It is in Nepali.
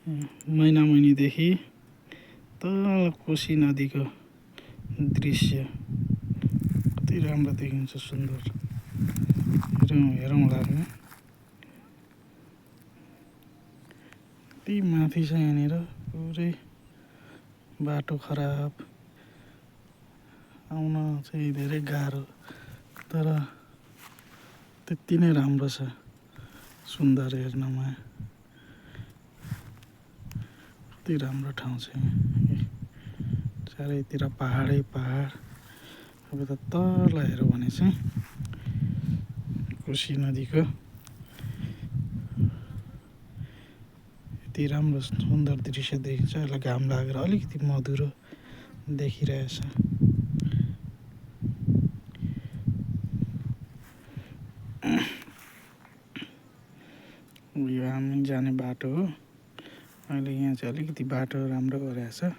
मैनामैनीदेखि तल कोशी नदीको दृश्य कति राम्रो देखिन्छ, सुन्दर। हेरौँ लाग्ने कति माथि छ यहाँनिर, पुरै बाटो खराब, आउन चाहिँ धेरै गाह्रो, तर त्यति नै राम्रो छ, सुन्दर हेर्नमा। कति राम्रो ठाउँ छ यहाँ, चारैतिर पहाडै पहाड। अब त तल हेऱ्यो भने चाहिँ कोशी नदीको यति राम्रो सुन्दर दृश्य देखिन्छ। यसलाई घाम लागेर अलिकति मधुरो देखिरहेछ। यो हामी जाने बाटो हो। अहिले यहाँ चाहिँ अलिकति बाटो राम्रो गरेको छ।